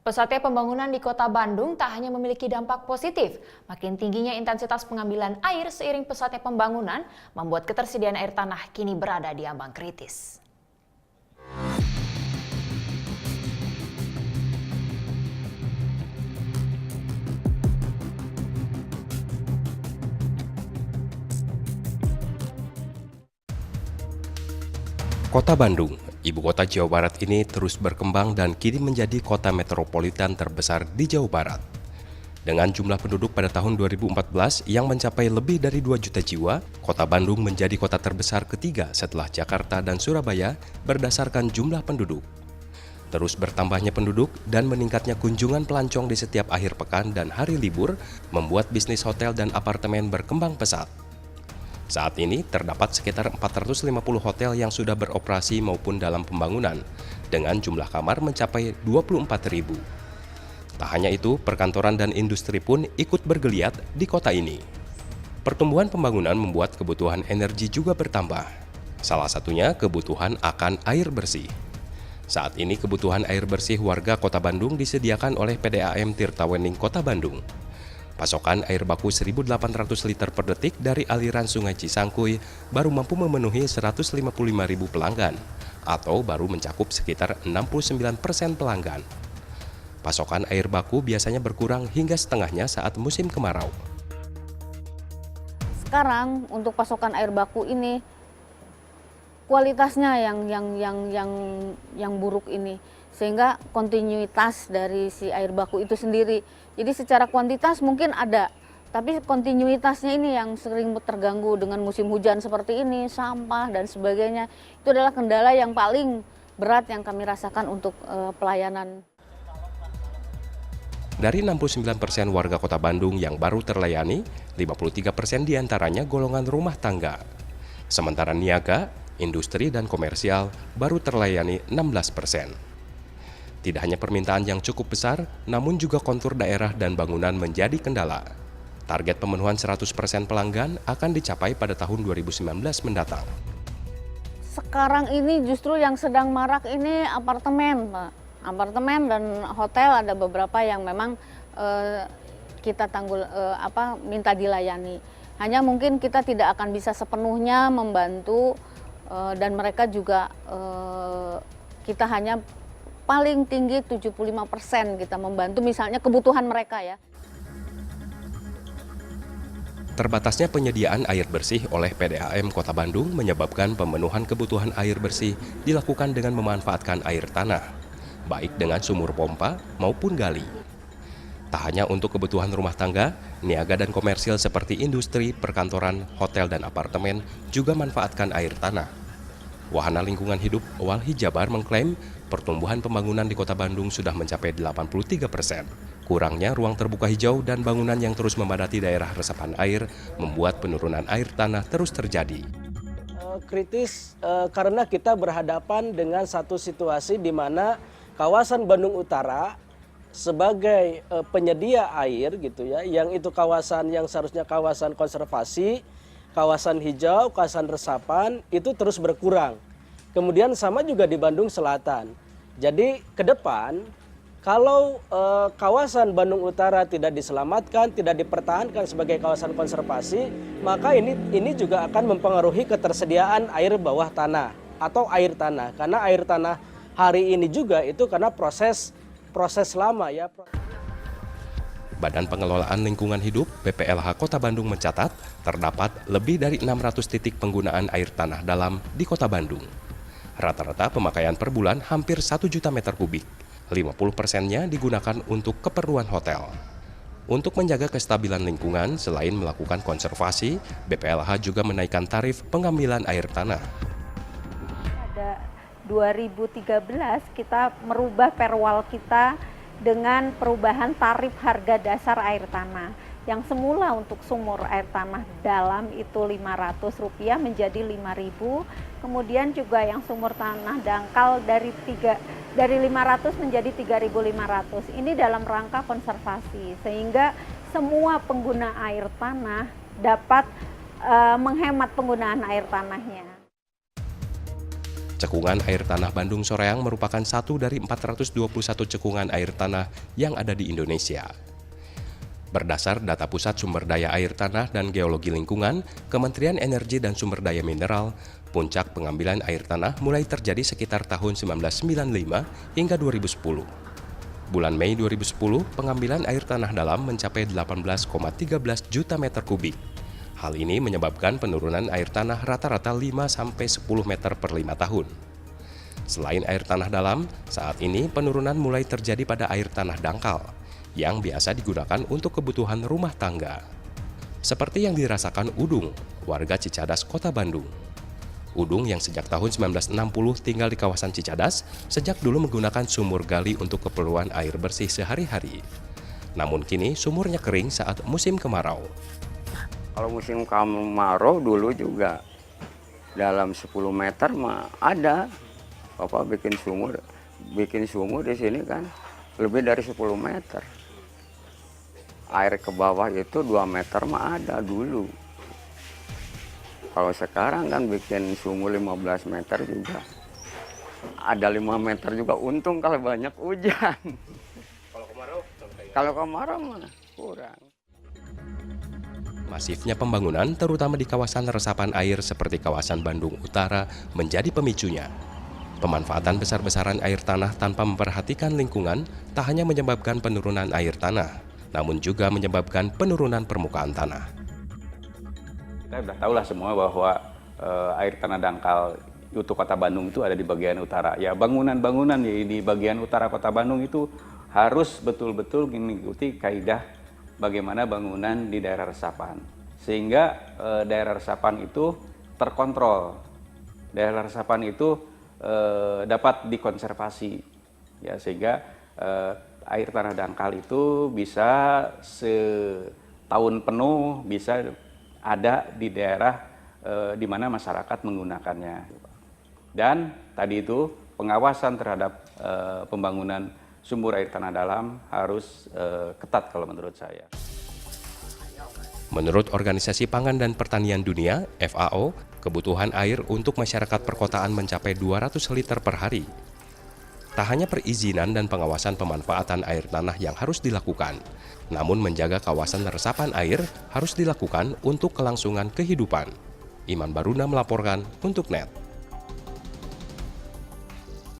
Pesatnya pembangunan di Kota Bandung tak hanya memiliki dampak positif, makin tingginya intensitas pengambilan air seiring pesatnya pembangunan membuat ketersediaan air tanah kini berada di ambang kritis. Kota Bandung, ibu kota Jawa Barat ini terus berkembang dan kini menjadi kota metropolitan terbesar di Jawa Barat. Dengan jumlah penduduk pada tahun 2014 yang mencapai lebih dari 2 juta jiwa, Kota Bandung menjadi kota terbesar ketiga setelah Jakarta dan Surabaya berdasarkan jumlah penduduk. Terus bertambahnya penduduk dan meningkatnya kunjungan pelancong di setiap akhir pekan dan hari libur membuat bisnis hotel dan apartemen berkembang pesat. Saat ini terdapat sekitar 450 hotel yang sudah beroperasi maupun dalam pembangunan, dengan jumlah kamar mencapai 24.000. Tak hanya itu, perkantoran dan industri pun ikut bergeliat di kota ini. Pertumbuhan pembangunan membuat kebutuhan energi juga bertambah. Salah satunya kebutuhan akan air bersih. Saat ini kebutuhan air bersih warga Kota Bandung disediakan oleh PDAM Tirtawening Kota Bandung. Pasokan air baku 1.800 liter per detik dari aliran Sungai Cisangkuy baru mampu memenuhi 155.000 pelanggan, atau baru mencakup sekitar 69% pelanggan. Pasokan air baku biasanya berkurang hingga setengahnya saat musim kemarau. Sekarang untuk pasokan air baku ini kualitasnya yang buruk ini, sehingga kontinuitas dari si air baku itu sendiri. Jadi secara kuantitas mungkin ada, tapi kontinuitasnya ini yang sering terganggu dengan musim hujan seperti ini, sampah dan sebagainya. Itu adalah kendala yang paling berat yang kami rasakan untuk pelayanan. Dari 69% warga Kota Bandung yang baru terlayani, 53% diantaranya golongan rumah tangga. Sementara niaga, industri dan komersial baru terlayani 16%. Tidak hanya permintaan yang cukup besar, namun juga kontur daerah dan bangunan menjadi kendala. Target pemenuhan 100% pelanggan akan dicapai pada tahun 2019 mendatang. Sekarang ini justru yang sedang marak ini apartemen, Pak. Apartemen dan hotel ada beberapa yang memang kita minta dilayani. Hanya mungkin kita tidak akan bisa sepenuhnya membantu dan mereka juga kita hanya paling tinggi 75% kita membantu misalnya kebutuhan mereka ya. Terbatasnya penyediaan air bersih oleh PDAM Kota Bandung menyebabkan pemenuhan kebutuhan air bersih dilakukan dengan memanfaatkan air tanah, baik dengan sumur pompa maupun gali. Tak hanya untuk kebutuhan rumah tangga, niaga dan komersil seperti industri, perkantoran, hotel dan apartemen juga manfaatkan air tanah. Wahana Lingkungan Hidup Walhi Jabar mengklaim pertumbuhan pembangunan di Kota Bandung sudah mencapai 83%. Kurangnya ruang terbuka hijau dan bangunan yang terus memadati daerah resapan air membuat penurunan air tanah terus terjadi. Kritis karena kita berhadapan dengan satu situasi di mana kawasan Bandung Utara sebagai penyedia air gitu ya, yang itu kawasan yang seharusnya kawasan konservasi, kawasan hijau, kawasan resapan itu terus berkurang. Kemudian sama juga di Bandung Selatan. Jadi ke depan kalau kawasan Bandung Utara tidak diselamatkan, tidak dipertahankan sebagai kawasan konservasi, maka ini juga akan mempengaruhi ketersediaan air bawah tanah atau air tanah. Karena air tanah hari ini juga itu karena proses lama ya. Badan Pengelolaan Lingkungan Hidup BPLH Kota Bandung mencatat terdapat lebih dari 600 titik penggunaan air tanah dalam di Kota Bandung. Rata-rata pemakaian per bulan hampir 1 juta meter kubik. 50%-nya digunakan untuk keperluan hotel. Untuk menjaga kestabilan lingkungan, selain melakukan konservasi, BPLH juga menaikkan tarif pengambilan air tanah. Pada 2013 kita merubah perwal kita dengan perubahan tarif harga dasar air tanah. Yang semula untuk sumur air tanah dalam itu Rp500 menjadi Rp5.000. Kemudian juga yang sumur tanah dangkal dari 500 menjadi 3.500. Ini dalam rangka konservasi sehingga semua pengguna air tanah dapat menghemat penggunaan air tanahnya. Cekungan air tanah Bandung Soreang merupakan satu dari 421 cekungan air tanah yang ada di Indonesia. Berdasar data Pusat Sumber Daya Air Tanah dan Geologi Lingkungan, Kementerian Energi dan Sumber Daya Mineral, puncak pengambilan air tanah mulai terjadi sekitar tahun 1995 hingga 2010. Bulan Mei 2010, pengambilan air tanah dalam mencapai 18,13 juta meter kubik. Hal ini menyebabkan penurunan air tanah rata-rata 5-10 meter per 5 tahun. Selain air tanah dalam, saat ini penurunan mulai terjadi pada air tanah dangkal, yang biasa digunakan untuk kebutuhan rumah tangga. Seperti yang dirasakan Udung, warga Cicadas, Kota Bandung. Udung yang sejak tahun 1960 tinggal di kawasan Cicadas, sejak dulu menggunakan sumur gali untuk keperluan air bersih sehari-hari. Namun kini sumurnya kering saat musim kemarau. Kalau musim kemarau dulu juga dalam 10 meter mah ada. Bapak bikin sumur di sini kan lebih dari 10 meter. Air ke bawah itu 2 meter mah ada dulu. Kalau sekarang kan bikin sumur 15 meter juga. Ada 5 meter juga, untung kalau banyak hujan. Kalau kemarau mah kurang. Masifnya pembangunan, terutama di kawasan resapan air seperti kawasan Bandung Utara, menjadi pemicunya. Pemanfaatan besar-besaran air tanah tanpa memperhatikan lingkungan tak hanya menyebabkan penurunan air tanah, namun juga menyebabkan penurunan permukaan tanah. Kita sudah tahu lah semua bahwa air tanah dangkal untuk Kota Bandung itu ada di bagian utara. Ya, bangunan-bangunan di bagian utara Kota Bandung itu harus betul-betul mengikuti kaidah bagaimana bangunan di daerah resapan. Sehingga daerah resapan itu terkontrol. Daerah resapan itu dapat dikonservasi. Ya, sehingga air tanah dangkal itu bisa setahun penuh bisa ada di daerah di mana masyarakat menggunakannya. Dan tadi itu pengawasan terhadap pembangunan sumber air tanah dalam harus ketat kalau menurut saya. Menurut Organisasi Pangan dan Pertanian Dunia, FAO, kebutuhan air untuk masyarakat perkotaan mencapai 200 liter per hari. Tak hanya perizinan dan pengawasan pemanfaatan air tanah yang harus dilakukan, namun menjaga kawasan resapan air harus dilakukan untuk kelangsungan kehidupan. Iman Baruna melaporkan untuk NET.